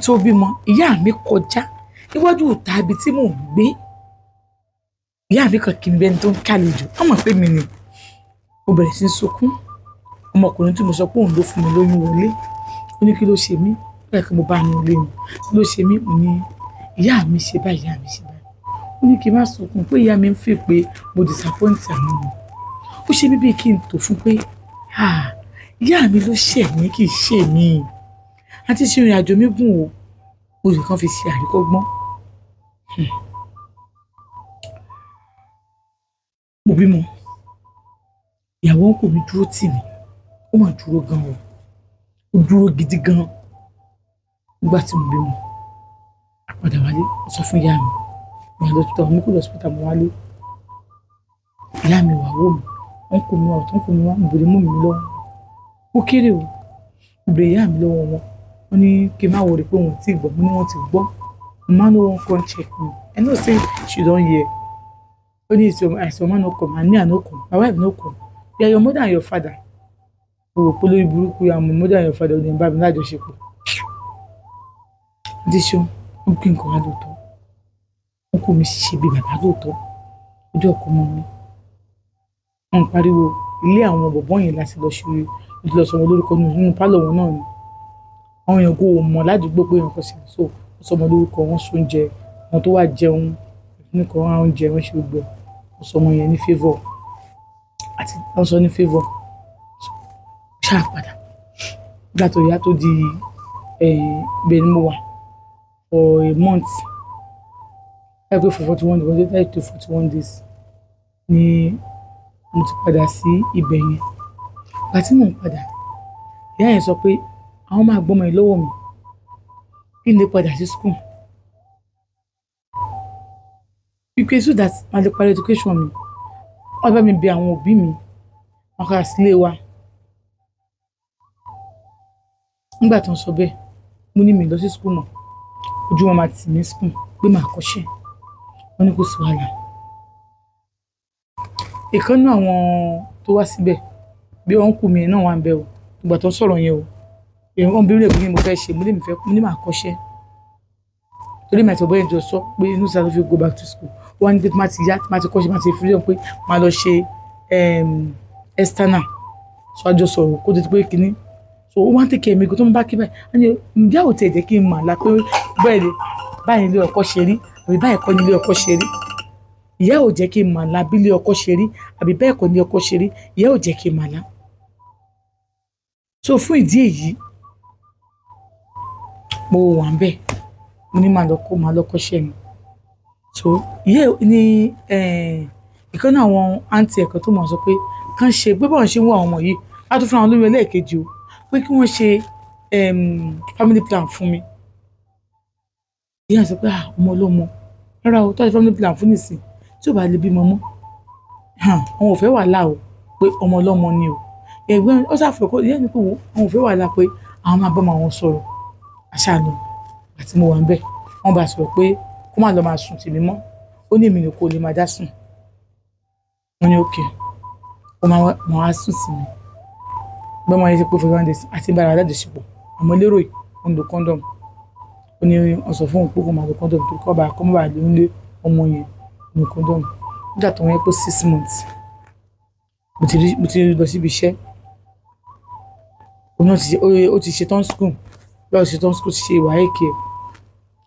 tó bímọ ìyá mi kọjá níwájú ìta ibi tí mò ń gbé. Ìyá mi kàn kí mi bẹ́ni tó ń kálejò wọ́n mọ̀ pé mi ni. Mo bẹ̀rẹ̀ sí í sunkún. Ọmọkùnrin tí mo sọ pé òun ló fún mi lóyún wọlé ó ní kí ló ṣe mí bẹ́ẹ̀ kí mo bá nu ilé mi kí ló ṣe mí mo ní ìyá mi ṣe báyìí ìyá mi ṣe báyìí. Ó ní kí n má sunkún pé ìyá mi ń fi pé mo disappoint àwọn ọmọ. Ó ṣe mí bíi kí n tò fún pé ìyá mi ló ṣẹ̀ mí kì í ṣe mí. Àti ṣe ìrìn àjò mi gùn o mo sì kàn fi ṣe àríkọ́gbọ́n. Mo bímọ ìyàwó ọkọ mi dúró tì mí ó mà dúró gan o ó dúró gidi gan. Nígbà tí mo bímọ àpadà wálé mo sọ fún ìyá mi mo lọ hospital mo kú lọ hospital mo wálé. Ìyá mi wà wò mí ọkọ mi wà ọ̀tún ọkọ mi wà mo bèrè mú mi lọ́wọ́ ó kéré o mo bèrè ìyá mi lọ́wọ́ wọn wọ́n ní kí n má wọlé pé wọ́n ti gbọ́ mo ní wọ́n ti gbọ́ mo máa ń lọ wọn come check me I know say she don hear. Only is your man no come and me I no come. My wife no come. You are your mother and your father. Oh, polówó burúkú ya my mother and your father ní bá mi lájọṣepọ̀. Díṣọ́, ó kí nǹkan wá lóòótọ́. Ó kó mi ṣe bí bàbá lóòótọ́. Ojú ọkọ mọ́ mi. Wọ́n pariwo ilé àwọn bọ̀bọ́ yẹn láti lọ ṣe lọ sọmọ lórúkọ nínú pálọ̀ wọn náà ni. Àwọn èèyàn kò mọ̀ ládùúgbò pé nǹkan ṣe so sọmọ lórúkọ wọn sún oúnjẹ wọn tó wá jẹun nìkan àwọn oúnjẹ wọn ṣe gbogbo ọsọmọ yẹn ní favour àti wọn sọ ní favour ṣáà padà nígbà tó yá tó di bẹ́ẹ̀ ni mo wà for a month ẹgbẹ́ for 41 days to 41 days ni mo ti padà sí ibẹ̀ yẹn. Ìgbà tí mò ń padà ìyá yẹn sọ pé àwọn máa gbọ́mọ yìí lọ́wọ́ mi kí n lè padà sí school. Because so that my local education mi wọ́n bá mi bẹ̀ àwọn òbí mi wọ́n kà sílé wa. Nígbà tó ń sọ bẹ́ẹ̀ mo ní mi lọ sí school mọ́ ojú wọn máa tì mí school pé màá kọ́ṣẹ́ wọ́n ní kò sí wàhálà. Ìkànnì àwọn tó wá síbẹ̀ bí wọ́n kú mi náà wà ń bẹ̀ o ìgbà tó ń sọ̀rọ̀ yẹn o wọ́n bí mi mo fẹ́ ṣe mo ní màá kọ́ṣẹ́ torí màá ti bọ́ ẹ̀jọ̀ sọ pé inú sáà ló fi go back to school wọ́n ní pé má ti yá má ti kọ́ṣẹ́ má ti freedom pé má lọ ṣe external so àjọ sọ̀rọ̀ kó tó ti pé kínní so ó wá ń tẹ̀kẹ́ mi kó tó ń bá kí báyìí á ní ǹjẹ́ ò tiẹ̀ jẹ́ kí n mà lá pé bẹ́ẹ̀ ni báyìí ilé ọkọ ṣe rí àbí báyìí kọ́ ni ilé ọkọ ṣe rí ìyá ò jẹ́ kí n mà lá bí ilé ọkọ ṣe rí àbí bẹ́ẹ̀ kọ́ ni ọkọ ṣe rí ìyá ò jẹ́ kí n mà lá. So fún ìdí èyí mo wà ń bẹ̀ mo ní màá lọ kọ́ṣẹ́ mi so ìyá ní ìkànnì àwọn àǹtí ẹ̀kọ́ tó mọ̀ sọ pé kàn ṣe pé báwọn ṣe ń wọ àwọn ọmọ yìí á tún fún àwọn olóyún ẹlẹ́ẹ̀kejì o pé kí wọ́n ṣe family plan fún mi. Ìyá sọ pé ọmọ ọlọ́mọ rárá o tó ṣe family plan fún nìsín tí ò bá lè bímọ mọ́ àwọn ò fẹ́ wàhálà o pé ọmọ ọlọ́mọ ni o ẹ̀gbọ́n ó ṣàfẹ́ kó ìyá ní pé àwọn ò fẹ́ wàhálà pé àwọn máa bá wọn sọ̀rọ̀ àṣà lọ àti mo wà ń bẹ̀ wọ́n bá sọ̀rọ̀ pé kó má lọ máa sùn tì mí mọ́ ó ní èmi ní kó lè máa dá sùn wọ́n ní òkè ó máa wá sùn sí mi bí wọ́n yẹ ti pé for 1 day àti bára alájọṣepọ̀ àmọ́ lérò yìí ó ń lo condom ó ní wọ́n sọ fún òun pé kó máa lo condom tó kọ́ bá kọ́ mọ́ bá lè ń lé ọmọ yẹn lo condom nígbà tó wọ́n yẹ pé 6 months mo ti lọ síbi iṣẹ́ òun náà ó ti ṣetán school bí wọ́n ṣetán school ti ṣe ìwà èké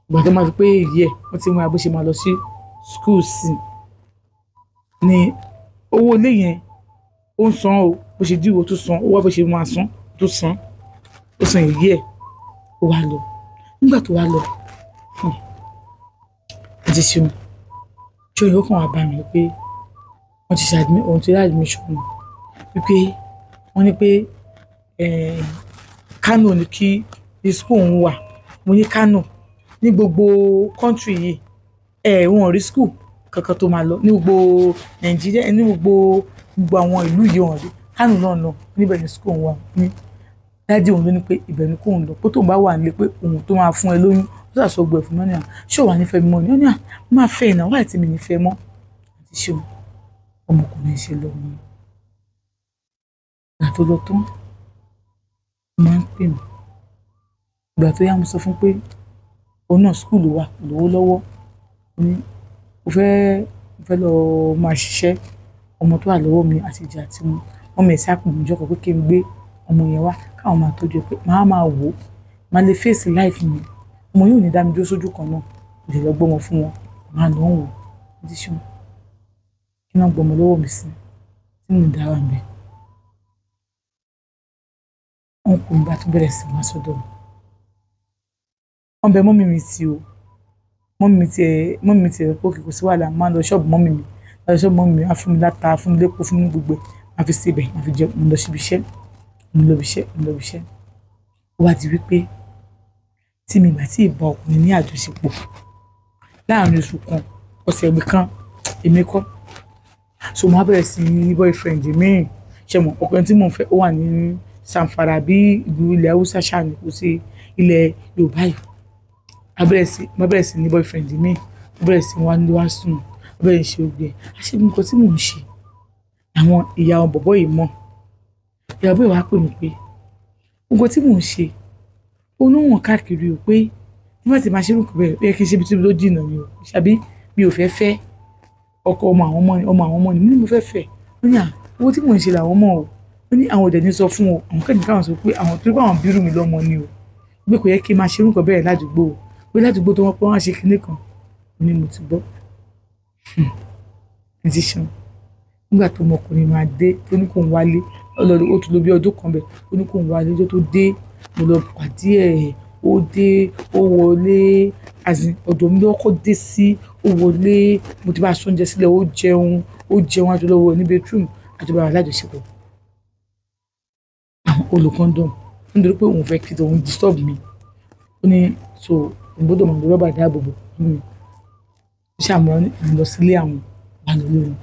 ìgbà tó máa fi pé èyí ẹ̀ wọ́n ti mú abó ṣe máa lọ sí school sí ni owó ilé yẹn ó ń san o bó ṣe díwò tó san owó bó ṣe máa san tó san ó san èyí ẹ̀ ó wá lọ nígbà tó wá lọ àti ṣeun tí òyìnbó kan wà bá mi pé wọ́n ti ṣe ohun tí admission wípé wọ́n ní pé Kano ní kí school òun wà mo ní Kano ní gbogbo country yìí wọn rí school kankan tó máa lọ ní gbogbo Nàìjíríà ní gbogbo àwọn ìlú yìí wọn rí Kano náà lọ níbẹ̀ ní school òun wà ní dájú òun ló ní pé ibẹ̀ ni kóun lọ pé tóun bá wà nílé pé òun tó máa fún ẹ lóyún ó sàṣọ gbọ́ ẹ̀fún mọ́ ní ṣé ò wà nífẹ̀ẹ́ mi mọ́ ni ó ní máa fẹ́ ìnáwó àti mi nífẹ̀ẹ́ mọ́ àti ṣé ọmọkùnrin ṣe lọ ní ìgbà tó lọ tán máa ń pè mí ìgbà tó yá mo sọ fún pé òun náà school wà lówó lọ́wọ́ ó ní mo fẹ́ lọ máa ṣiṣẹ́ ọmọ tó wà lọ́wọ́ mi àti ìjà tí wọ́n mẹ̀ sí àpò mi jọ́kọ̀ pé kí n gbé ọmọ yẹn wá káwọn máa tọ́jú ẹ pé máa wò ó máa lè face life mi ọmọ yóò ní dá mi dúró sójú kan náà lè lọ gbọ́mọ fún wọn máa lọ wò ó ti ṣan kí wọ́n gbọ́mọ lọ́wọ́ mi sí tí mo dára ń bẹ̀. wọn kò ń bá tó bẹ̀rẹ̀ sí wá sọ́dọ̀ mi wọ́n bẹ mọ́mì mi tí o mọ́mì mi ti rẹ̀ pé kò sí wàhálà máa lọ ṣọ́ọ̀bù mọ́mì mi lọ ṣọ́ọ̀bù mọ́mì mi á fún mi láta fún mi lépo fún mi gbogbo máa fi síbẹ̀ máa fi jẹ mo lọ síbi iṣẹ́ mo lọ bí iṣẹ́ ó wá di wípé tí mi ìgbà tí ìbá ọkùnrin ní àjọṣepọ̀ láàrin oṣù kan ọ̀sẹ̀ ìgbì kan èmi kọ́ so mo á bẹ̀rẹ̀ sí ní boyfriend mi ṣe mọ̀ ọkùnrin tí mò ń fẹ́ ó wà ní Zamfara bí ìlú ilẹ̀ Haúsá ṣáà ní kò sí ilẹ̀ Yorùbá yìí mo bẹ̀rẹ̀ sí ní boyfriend mi mo bẹ̀rẹ̀ sí wá ní wá sùn mo bẹ̀rẹ̀ ṣe ogbè àṣẹ nǹkan tí mò ń ṣe àwọn ìyá wọn bọ̀bọ̀ yìí mọ̀ ìyá bọ̀ ìwà pè mí pé nǹkan tí mò ń ṣe ó ní wọn káàkiri o pé nígbà tí màá ṣe rúkọ bẹ́ẹ̀ ó yẹ kí n ṣe ibi tí mo jìnnà mi o ṣàbí mi ò fẹ́ ọkọ ọmọ àwọn ọmọ ni mo fẹ́ fẹ́ ó ní owó tí mò ń ṣe làwọn mọ̀ o ó ní àwọn òdẹ̀ ní sọ fún o àwọn kẹ́ni káwọn sọ pé àwọn tó bá àwọn bírù mi lọ́mọ ni o pé kò yẹ kí n máa ṣe rúkọ bẹ́ẹ̀ ládùúgbò o pé ládùúgbò tó wọ́n pé wọ́n á ṣe kinní kan ó ní mo ti gbọ́ ẹ ti ṣan nígbà tó ọmọkùnrin máa dé tó ní kò ń wálé ó tún lọ bí ọdún kan bẹ̀ ó ní kò ń wálé ọjọ́ tó dé mo lọ pàdé ẹ̀ ó dé ó wọlé ọ̀dọ̀ mi lọ́kọ́ dé sí ó wọlé mo ti bá a sóúnjẹ sílẹ̀ ó jẹun àjọlọ́wọ́ ní bedroom àjọba alájọṣepọ̀ àwọn olùkọ́ndọ̀m nítorí pé òun fẹ́ kí òun disturb mi ó ní so òun gbọ́dọ̀ mọ̀ rọ́bà dáàbòbò nínú ṣàmúlò lọ sílé àwọn àlọ́lé wọn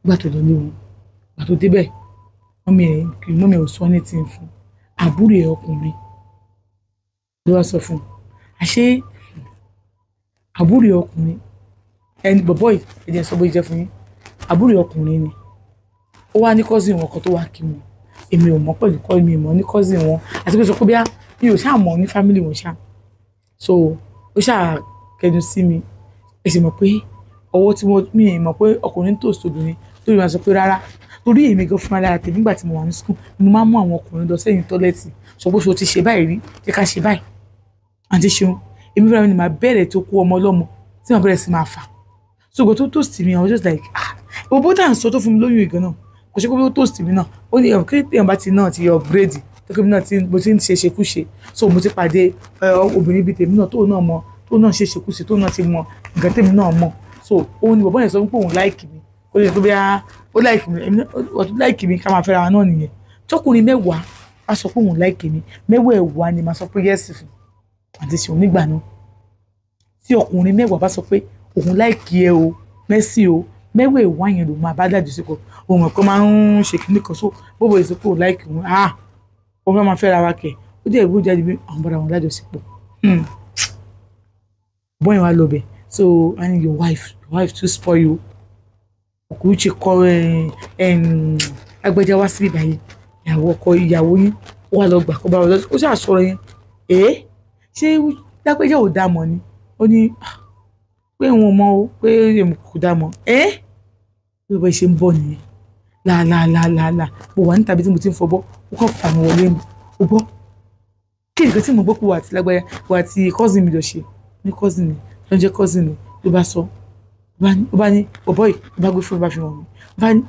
nígbà tó lọ lé wọn nígbà tó débẹ̀ mọ́mí ò sọ ní tí ń fún àbúrò ẹ̀ ọkùnrin ló wá sọ fún un àṣé àbúrò ẹ̀ ọkùnrin ẹni bọ̀bọ̀ yìí ẹ̀jẹ̀ sọ bóyá jẹ́ fún yín àbúrò ẹ̀ ọkùnrin ni ó wá ní cousin wọn kan tó wá kí wọn èmi ò mọ̀ pẹ̀lú kọ́ èmi ò mọ̀ ní cousin wọn àti pé sọ pé bí mi ò ṣáà mọ̀ ní family wọn ṣá so ó ṣáà kẹnu sí mi ẹ sì mọ̀ pé ọwọ́ tí mi ì mọ̀ pé ọkùnrin tó sóbìnrin tó yẹ máa sọ pé rárá torí èmi gan fúnra lára tèmi nígbà tí mo wà ní school mo máa ń mú àwọn ọkùnrin lọ sẹ́yìn tọ́lẹ́tì sọ pé ṣo ti ṣe báyìí rí jẹ́ ká ṣe báyìí àti ṣeun èmi fúnra mi ni màá bẹ̀rẹ̀ tó kó ọmọ ọlọ́mọ tí wọ́n bẹ̀rẹ̀ sí máa fà so ìgbà tó toast mi I was just like bó tá à ń sọ tó fún mi lóyún ìgan náà kò ṣe pé ó toast mi náà ó ní kí èèyàn bá ti náà ti upgrade tó kí mi náà mo ti ń ṣe ṣekúṣe so mo ti pàdé obìnrin bíi tèmi náà tó náà ṣe ṣekúṣe tó náà ti mọ nǹkan tèmi náà mọ̀ so òun ni bọ̀bọ́ yẹn sọ pé òun láìkì mi ó lè tó bí ó láìkì mi ọtún láìkì mi ká máa fẹ́ra wa náà nìyẹn tọkùnrin mẹ́wàá á sọ pé òun láìkì mi mẹ́wàá ni màá sọ pé yẹ́sì fún àti ṣe òun nígbà náà tí ọkùnrin mẹ́wàá bá sọ pé òun láìkì ẹ o mẹ́sì o mẹ́wàá yẹn lòun máa bá dájú sí kọ òun mọ̀ pé máa ń ṣe kíní kan so bóbá èso pé òun láìkì òun ó fẹ́ máa fẹ́ra wa kẹ̀ ó jẹ́ ìbújá ibi àwọn bọ́dà wọn lájọ sí pọ̀ bọ́yìn wa lọ bẹ̀ so I need your wife to spoil you Okuruchi kọ agbẹjà wá síbí báyìí ìyàwó yín ó wà lọ gbà kó bá wọn lọ ó ṣàṣọrọ yẹn ṣé lágbẹjà ò dá mọ̀ ni ó ní pé wọn mọ̀ ó pé èmi kò dá mọ̀ bí wọ́n ṣe ń bọ̀ nìyẹn láàláàláàlá mo wà níta bí tí mo ti ń fọbọ́ ó kàn fà mí wọlé mi ó gbọ́ kí nǹkan tí mo gbọ́ kó wà àti lágbẹjà wà àti cousin mi lọ ṣe ní cousin mi ló ń jẹ́ cousin mi ló bá sọ ó bá ní ọ̀bọ̀ yìí ó bá gbé fún bá fi hàn mí bá ní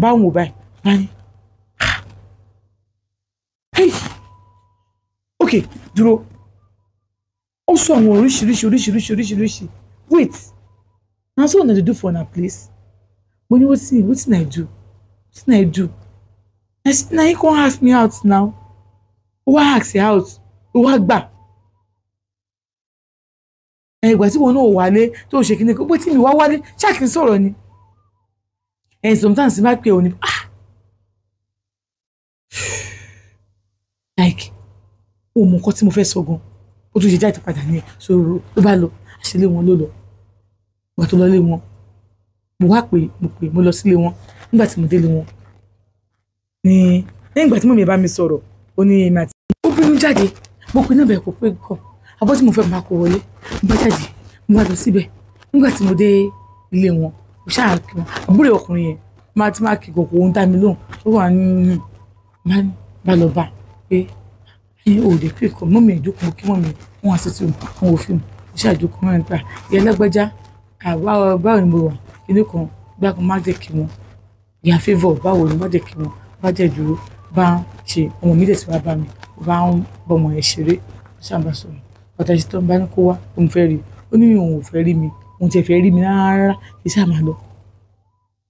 bá ń wò báyìí bá ní ok dúró ó sọ àwọn oríṣiríṣi wait na so una dey do for una place mo ní wetin I do na you come ask me out now ó wá ask out ó wá gbà ìgbà tí wọn náà wálé tó ṣe kíní bó tí mi wá wálé ṣáàkì ń sọ̀rọ̀ ni sometimes má pè ọ́ ní like ó mọ nǹkan tí mo fẹ́ sọ gan ó tún ṣe jáde padà ní sọ̀rọ̀ ló bá lọ àṣìlé wọn ló lọ ìgbà tó lọ lé wọn mo wá pé mo lọ sílé wọn nígbà tí mo délé wọn ní lẹ́yìn ìgbà tí mo mi bá mi sọ̀rọ̀ ó ní èmi àti ó bínú jáde mo pe náà bẹ̀ kó pé kọ́ abọ́ tí mo fẹ́ máa kó wọlé mo bá jáde mo bá lọ síbẹ̀ nígbà tí mo dé ilé wọn mo ṣáà kí wọn àbúrò ọkùnrin yẹn máa ti máa kí kòkó ń dá mi lóhùn ó wà nínú bá lọ bá pé ẹ̀yin ò lè pè kọ́ mọ́mí ìjókòó kí mọ́mí wọn wá sí ti wọn ò fíìmù mo ṣáà jókòó mọ́rin pa ìyá lágbájá báwo ni mo wà inú kan bá kan má jẹ́ kí wọn ìyá favour báwo ni má jẹ́ kí wọn bá jẹ́ dúró bá ṣe ọmọ mi dẹ̀ tí wàá bá mi bá ń bọmọ ẹ̀ ṣeré ṣàǹbà sọ̀rọ̀ pàtàkì tó ń bá ní kó wá òun fẹ́ rí ó ní òun ò fẹ́ rí mi òun ti fẹ́ rí mi rárá kì í ṣáà máa lọ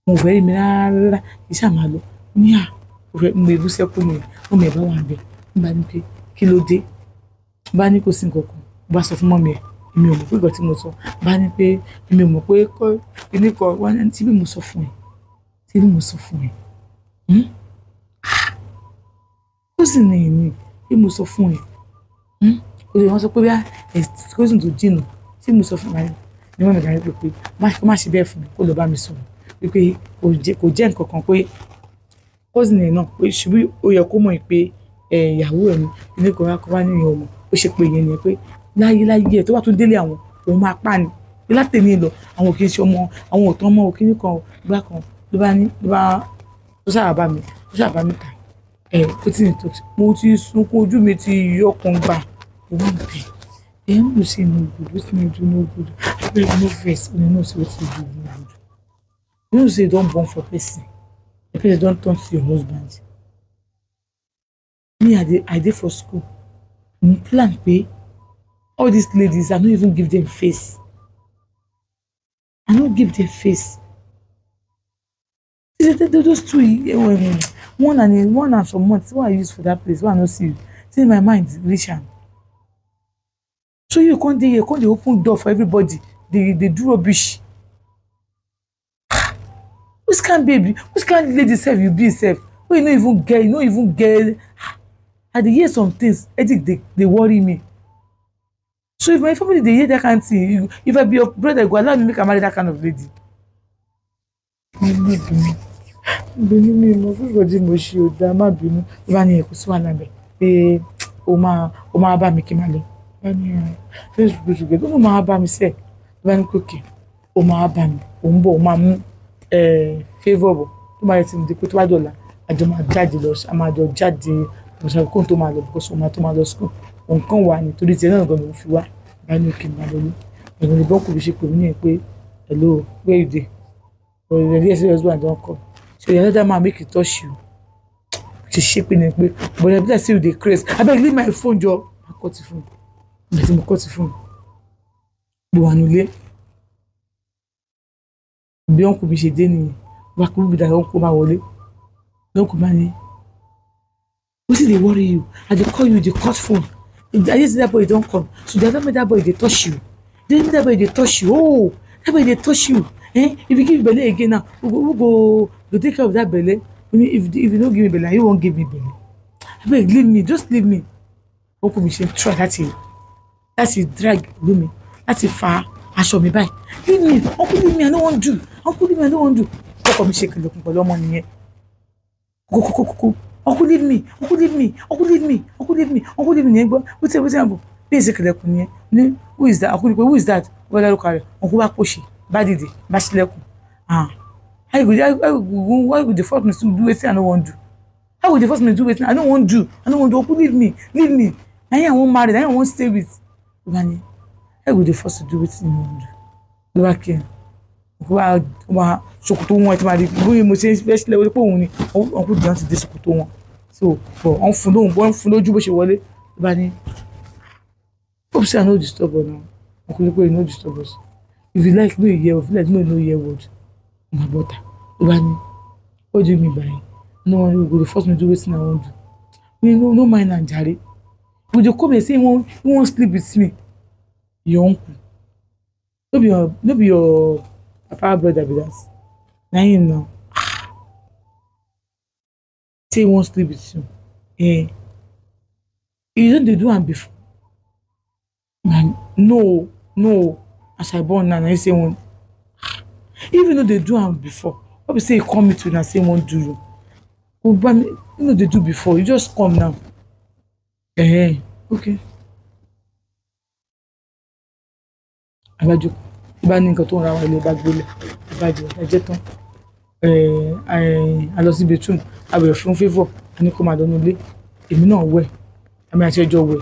òun ò fẹ́ rí mi rárá kì í ṣáà máa lọ ní à mo ebú sẹ́kù mi ọmọ ẹ̀ bá wà bẹ̀ ń bá ní pé kí ló dé bá ní kò sí nǹkan kan bá sọ fún mọ́mí ẹ̀ èmi ò mọ̀ pé ìgbà tí mo sọ bá ní pé èmi ò mọ̀ pé kíní kan wá ní tí bí mo sọ fún ẹ tí bí mo sọ fún ẹ ó sì ní ìní bí mo sọ fún ẹ ó lè wọ́n sọ pé bí kó sì tó jìnnà tí mo sọ fún ẹ ní wọ́n mi dárí pé má ṣe bẹ́ẹ̀ fún mi kó lọ bá mi sọ̀rọ̀ wípé kò jẹ́ nǹkan kan pé ó sì ní ẹ̀ náà pé ṣubú ó yẹ kó mọ̀ pé ìyàwó ẹ̀ ní ilé kan wá kó wá níyàn ọmọ ó ṣe pé ìyẹn ni pé láyé ẹ̀ tó wà tó délé àwọn òun máa pa ni bí látẹ̀mí lọ àwọn kì í ṣe ọmọ àwọn òtán ọmọ òkìní kan gbá kan ló bá tó sábà bá mi kà ó ti ní tó mo ti sunkún ojú mi ti yọkùn gbà òun bẹ̀ ń say no good wetin you do no good abeg no vex una know say wetin you do no good you know say you don born for person the person don turn to your husband me I dey for school plan pé all these ladies I no even give them face I no give them face those two one and some months wey I use for that place wey I no see you say my mind reach am so you come dey open door for everybody dey do rubbish which kind baby which kind lady sef you be sef wey you no even get I dey hear some things headache dey worry me so if my family dey hear that kind thing if I be your brother go allow me make I marry that kind of lady. Bínú mi mo fífọ̀ tí mo ṣe ò dá má bínú ló bá ní ẹ̀kú sí wàhálà bẹ̀ pé ó máa bá mi kí n máa lọ bá ní Facebook ó máa bá mi sẹ́ẹ̀ ló bá ní kókè ó máa bá mi òun bọ̀ ó máa mú favour bọ̀ tó máa yẹ ti di pé tó bá dọ̀la àjọ máa jáde lọ a máa jọ jáde ọ̀sán kóun tó máa lọ because òun máa tó máa lọ school nǹkan wà nítorí tiẹ̀ náà gan-an ló fi wá bá ní kí n máa lọ ní ẹ̀gbọ́n ìbọn kò fi ṣe pè mí ní ẹ̀ pé hello where you dey or you dey say your husband don come. So the other man make it touch you. She shaping it, but I better say you dey craze. I beg leave my phone, Joe. I cut the phone. I cut the phone. Bo anule. Bí uncle bí ṣe dé nìyẹn. Wa ko bí da uncle ma wọlé. Uncle ma ní. Wetin dey worry you? I dey call you, dey cut phone. I just say that boy don come. So the other man that boy dey touch you. Then that boy dey touch you. Oh, that boy dey touch you. If you give me belle again now, who go take care of that belle? If you don't give me belle, you won't give me belle. I beg, leave me, just leave me. Uncle mi ṣe try láti drag me, láti fa aṣọ mi báyìí. Leave me, uncle leave me, I don't want to. Uncle leave me, I don't want to. Uncle mi ṣe kìlọ̀ pẹ̀lú ọmọ nìyẹn. Kókókókókó. Uncle leave me, uncle leave me, uncle leave me, uncle leave me, uncle leave me. Wetin happen? Bí ṣe kìlọ̀ kù nìyẹn. Who is that? Uncle who is that? Wọ́n lọ kàrẹ̀. Uncle bá pòṣì. Bá dìde bá ṣílẹ̀kùn how you dey force me to do wetin I no wan do how you dey force me to do wetin I no wan do Oku leave me na him I wan marry na him I wan stay with obani how you dey force to do wetin you no wan do ló bá kí ẹ ó máa ṣòkòtò wọn ẹ ti máa rí bóyá mo ṣe fẹ́ sílẹ̀ wọlé pé òun ni wọn kò dìde wọn ti dé ṣòkòtò wọn so wọn fún lójú bó ṣe wọlé ló bá ní hope say I no disturb her now ọkùnrin pé you no disturb us. If you like, no hear. If you like, no hear word. My brother, what do you mean by no one will go to force me to do wetin I wan do? No mind and jare. But you come and say you wan sleep with me. Your uncle. No be your papa brother be that. Na him now. Say you wan sleep with you. You don dey do am before. Man, no. As I born now, I say one. Even though they do am before, what be say you come meet and say one do you? You know they do before. You just come now. Ok. Abájú tó bá ní nǹkan tó ń ra wa ilé bá gbélé abájú ẹjẹ tán a lọ sí bedroom a bẹ̀rẹ̀ fún favour a ní kó máa lọ nílé èmi náà wẹ̀ àmì àti ẹjọ́ wẹ̀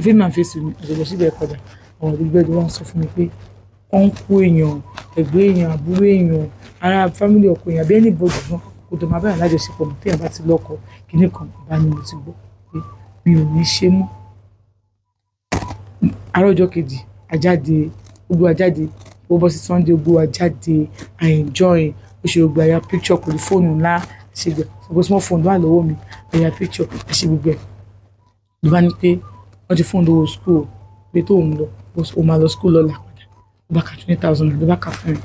fíìmù àti fèsì mi àti ẹjọ́ síbẹ̀ padà àwọn ìdílé ẹjọ́ wọn sọ fún mi pé wọ́n ń kó èèyàn ẹ̀gbẹ́ èèyàn àbúrò èèyàn ará fámìlì ọkọ èèyàn bí ẹni bọ́ọ̀dù náà kò tó máa báyọ̀ lájọṣepọ̀ mọ́ téèyàn bá ti lọ́kọ kíní kan bá ní mo ti gbọ́ pé mi ò ní ṣe mọ́. Àárọ̀ ọjọ́ kejì ajáde gbogbo ajáde ó bọ́ sí Sunday gbogbo ajáde I enjoy ó ṣe gbogbo àyà picture pẹ̀lú fóònù ńlá ṣe gbogbo small phone wà lọ́wọ́ mi àyà picture ṣe gbogbo ẹ̀ ló bá ní pé wọ́n ti fún un lówó school pé tó ń lọ ó máa lọ school lọ́la padà ó bá ka 20,000 ló bá kà fún mi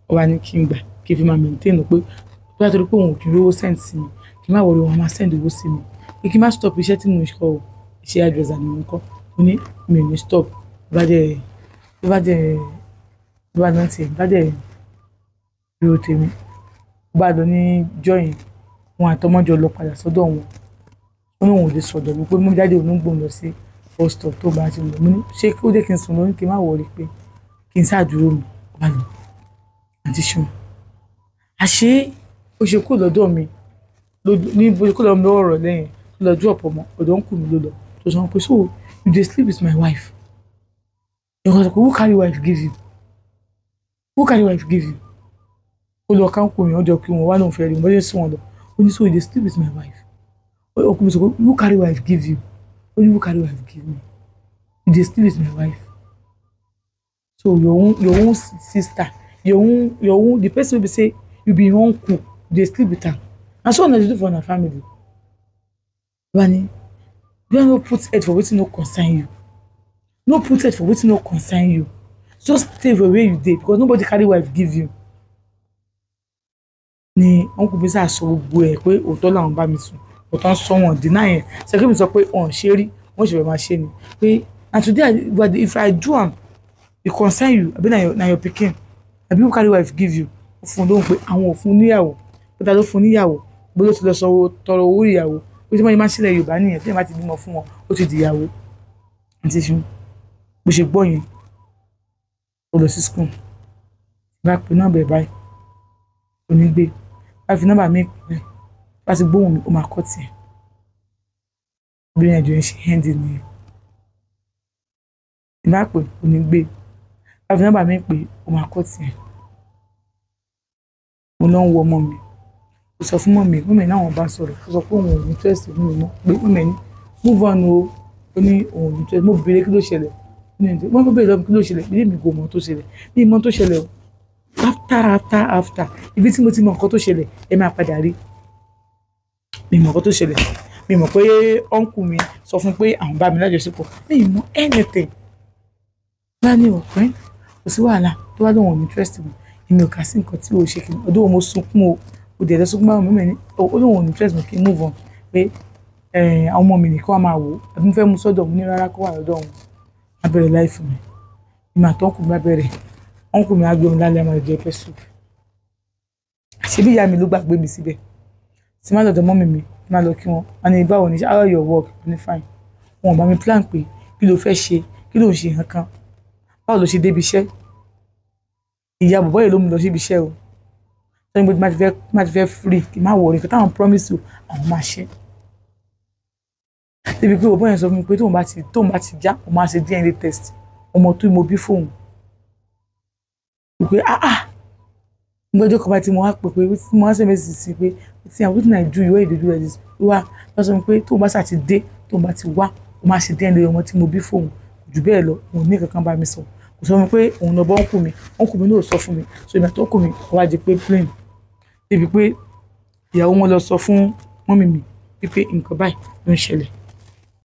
ó wá ní kí n gbà kí n fi máa maintain pé tó bá torí pé òun ò kí n rówó send sí mi kí n má wọlé wọn máa send owó sí mi pé kí n má stop iṣẹ́ tí mo ń kọ́ o iṣẹ́ hairdresser ni mo ń kọ́ mo ní mi ò ní stop ló bá lọ tiẹ̀ bá dẹ̀ ríro tèmi ó bá lọ ní jọyìn wọn àtọmọ́jọ lọ padà sọ́dọ̀ wọn ó ní òun ò lè sọ̀dọ̀ mi pé mo jáde òun gbòòn lọ sí bus stop tó bá ti lọ mo ní ṣé kí ó dé kí n sùn lórí kí n má wọlé pé kí n ṣáàdúró mi wà lọ àti ṣùn àṣé ó ṣe kó lọ́dọ̀ mi ní bó ṣe kó lọ́dọ̀ mi lọ́wọ́ rọ̀ lẹ́yìn tó lọ drop ọmọ ọ̀dọ̀ ń kù mí ló lọ tó sọ pé so you dey sleep with my wife because who carry wife give you who carry wife give you ó lọ ká ń kó mi ọjọ́ kí wọn wá lóun fẹ́ rí wọn bọ́jọ́ sí wọn lọ ó ní so you dey sleep with my wife ọkùnrin sọ pé who carry wife give you ó ní who carry wife give me you dey sleep with my wife so your own sister your own the person wey be say you be your uncle you dey sleep with am na so una dey do for una family wani you no put head for wetin no concern you no put head for wetin no concern you just stay for where you dey because nobody carry wife give you ni uncle mi sá sọ gbogbo ẹ pé òótọ́ làwọn bá mi sùn òótọ́ ń sọ wọn dínà yẹn ṣèké mi sọ pé ọ̀n ṣe rí wọ́n ṣe fẹ́ máa ṣe ni pé and today if I do am e concern you abi na your pikin abi who carry wife give you ó fún un lóhùn pé àwọn ò fún níyàwó pé ta ló fún níyàwó bó ló ti lọ sọ tọrọ owó ìyàwó pé tí wọ́n yẹ máa ṣílẹ̀ Yorùbá nìyẹn tí wọ́n bá ti bímọ fún wọn ó ti dìyàwó àti ṣun bó ṣe gbọ́ yẹn ó lọ sí school bá pe nọ́mbà ẹ̀ báyìí kò ní gbé bá fi nọ́mbà mi pè é bá ti gbóhùn mi ó máa kọ́ tiẹ̀ obìnrin ẹ̀jọ̀ yẹn ṣe hẹ́ndì nìyẹn ìbá pè kò ní gbé bá fi nọ́mbà mi pè é ó máa kọ́ tiẹ̀ mo lọ ń wo ọmọ mi ó sọ fún mọ́mì náà wọ́n bá sọ̀rọ̀ ó sọ pé òun ò ní tẹ́sí mi mọ́ pé mọ́mì ní move on o ó ní òun ò ní tẹ́sí mo béèrè kí ló ṣẹlẹ̀ wọ́n fẹ́ bẹ̀rẹ̀ lọ́wọ́ kí ló ṣẹlẹ̀ bí mi kò mọ̀ tó ṣẹlẹ̀ bí mọ̀ tó ṣẹlẹ̀ o after ibi tí mo ti mọ̀ nǹkan tó ṣẹlẹ̀ ẹ máa padà rí mi mọ̀ nǹkan tó ṣẹlẹ̀ mi mọ̀ pé uncle mi sọ fún pé àwọn bá mi lájọṣepọ̀ mi mọ̀ anything bá ní ọ̀pẹ́ kò sí wàhálà tó wá lóun ò ní interest mi èmi ò kà sí nǹkan tí o ṣe kí n ọdún mo sunkún o dẹ̀ lọ́sùnkún bá mi ní ó lóun ò ní interest mi kí n move on pé àwọn ọmọ mi nìkan wá máa wò ó àbí mo fẹ́ mú sọ́dọ̀ mo ní rárá kó wà lọ́dọ̀ wọn á bẹ̀rẹ̀ láìfù mi ìmọ̀ àtọ́kùn bá bẹ̀rẹ̀ ọ̀nkùn mi á gbé omi lálẹ́ àmọ́ ìjẹ́ pẹ́ soup àṣebí ìyá mi ló gbàgbé mi síbẹ̀ tí má lọ́dọ̀ mọ́mì mi má lọ kí wọn wọn ní báwo ni how your work ní fine wọn ò bá mi plan pé kí ló fẹ́ ṣe kí ló ń ṣe nǹkan kan báwo ló ṣe débi iṣẹ́ ìyá bàbá yìí ló mú lọ síbi iṣẹ́ o sọ́yìn bó ti má ti fẹ́ free kì má wọ̀rí kí táwọn promise o àwọn máa ṣe débi pé bàbá yẹn sọ fún mi pé tóun bá ti já òun máa ṣe DNA test ọmọ tó mo bí fóun pé gbọ́dọ̀ kan bá ti mo wá pè pé tí mo wá ṣe mẹ́sì sí pé tí àwọn wetin I do you wey you dey do like this wá lọ sọ pé tóun bá ṣà ti dé tóun bá ti wá òun máa ṣe DNA ọmọ tí mo bí fóun kò jù bẹ́ẹ̀ lọ òun ní kankan bá mi sọ kò sọ pé òun lọ bọ́ ọ̀nkù mi náà sọ fún mi so ìgbà tó ọ̀nkù mi wá jẹ pé plain débi pé ìyàwó wọn lọ sọ fún mọ́mì mi wípé nǹkan báyìí ló ń ṣẹlẹ̀